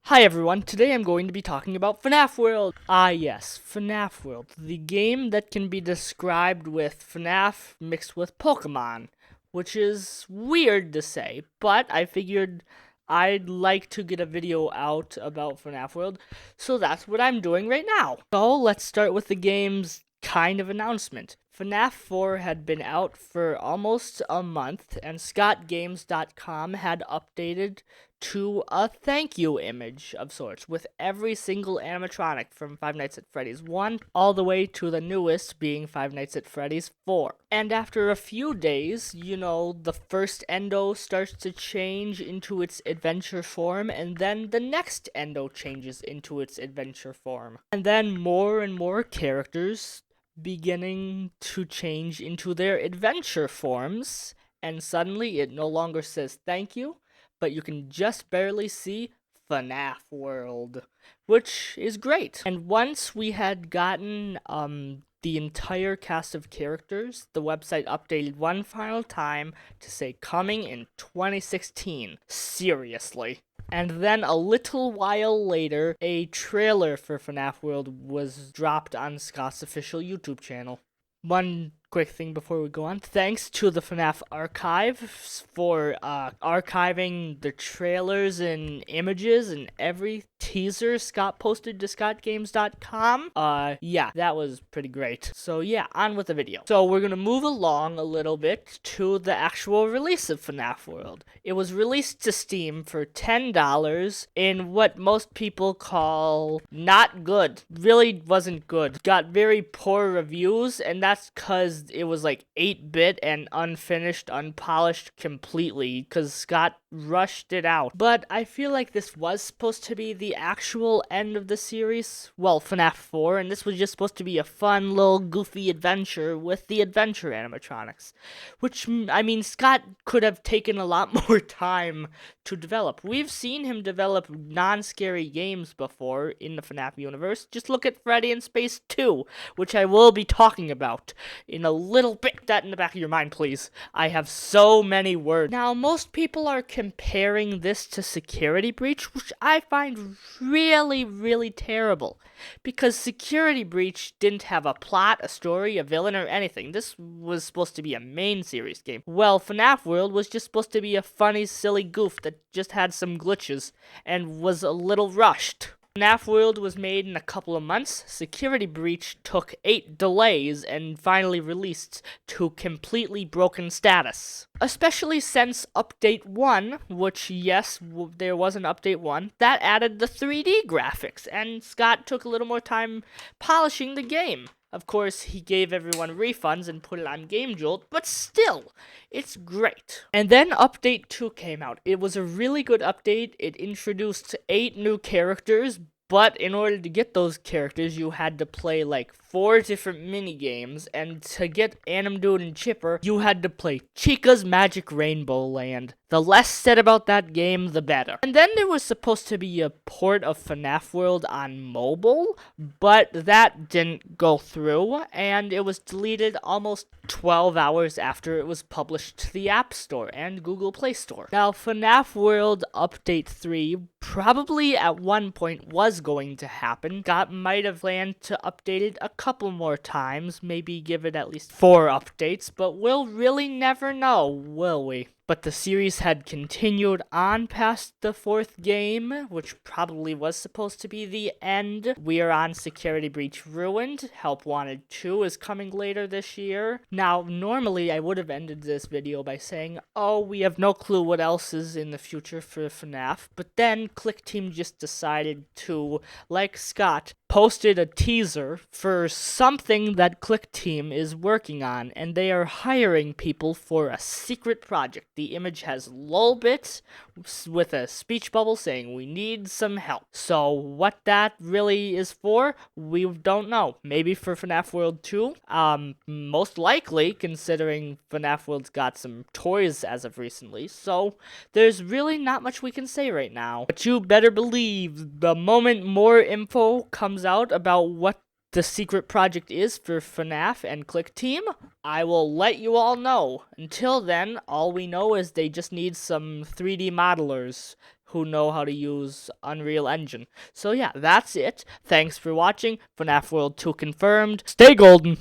Hi everyone, today I'm going to be talking about FNaF World. Ah yes, FNaF World, the game that can be described with FNaF mixed with Pokemon, which is weird to say, but I figured I'd like to get a video out about FNaF World, so that's what I'm doing right now. So let's start with the game's kind of announcement. FNaF 4 had been out for almost a month, and ScottGames.com had updated to a thank you image of sorts, with every single animatronic from Five Nights at Freddy's 1 all the way to the newest being Five Nights at Freddy's 4. And after a few days, the first endo starts to change into its adventure form, and then the next endo changes into its adventure form. And then more and more characters beginning to change into their adventure forms, and suddenly it no longer says thank you, but you can just barely see FNaF World, which is great. And once we had gotten the entire cast of characters, the website updated one final time to say coming in 2016. Seriously. And then a little while later, a trailer for FNaF World was dropped on Scott's official YouTube channel. One quick thing before we go on. Thanks to the FNaF archive for archiving the trailers and images and every teaser Scott posted to ScottGames.com. Yeah, that was pretty great. So yeah, on with the video. So we're gonna move along a little bit to the actual release of FNaF World. It was released to Steam for $10 in what most people call not good. Really wasn't good. Got very poor reviews, and that's because it was like 8-bit and unfinished, unpolished completely, because Scott rushed it out. But I feel like this was supposed to be the actual end of the series. Well, FNaF 4, and this was just supposed to be a fun little goofy adventure with the adventure animatronics. Which, I mean, Scott could have taken a lot more time to develop. We've seen him develop non-scary games before in the FNaF universe. Just look at Freddy in Space 2, which I will be talking about in a little bit. That in the back of your mind, please. I have so many words. Now, most people are comparing this to Security Breach, which I find really, really terrible. Because Security Breach didn't have a plot, a story, a villain, or anything. This was supposed to be a main series game. Well, FNaF World was just supposed to be a funny, silly goof that just had some glitches and was a little rushed. FNaF World was made in a couple of months. Security Breach took 8 delays and finally released to completely broken status. Especially since Update 1, which yes, there was an Update 1, that added the 3D graphics, and Scott took a little more time polishing the game. Of course, he gave everyone refunds and put it on GameJolt, but still, it's great. And then Update 2 came out. It was a really good update. It introduced 8 new characters, but in order to get those characters, you had to play like 4 different mini games, and to get Animdude and Chipper, you had to play Chica's Magic Rainbow Land. The less said about that game, the better. And then there was supposed to be a port of FNaF World on mobile, but that didn't go through, and it was deleted almost 12 hours after it was published to the App Store and Google Play Store. Now, FNaF World Update 3 probably at one point was going to happen. Scott might have planned to update it a couple more times, maybe give it at least 4 updates, but we'll really never know, will we? But the series had continued on past the 4th game, which probably was supposed to be the end. We are on Security Breach Ruined. Help Wanted 2 is coming later this year. Now, normally I would have ended this video by saying, oh, we have no clue what else is in the future for FNaF, but then ClickTeam just decided to, like Scott, posted a teaser for something that ClickTeam is working on, and they are hiring people for a secret project. The image has lolbit with a speech bubble saying we need some help. So what that really is for, we don't know. Maybe for FNaF World 2? Most likely, considering FNaF World's got some toys as of recently, so there's really not much we can say right now. But you better believe the moment more info comes out about what the secret project is for FNaF and ClickTeam, I will let you all know. Until then, all we know is they just need some 3D modelers who know how to use Unreal Engine. So yeah, that's it. Thanks for watching. FNaF World 2 confirmed. Stay golden!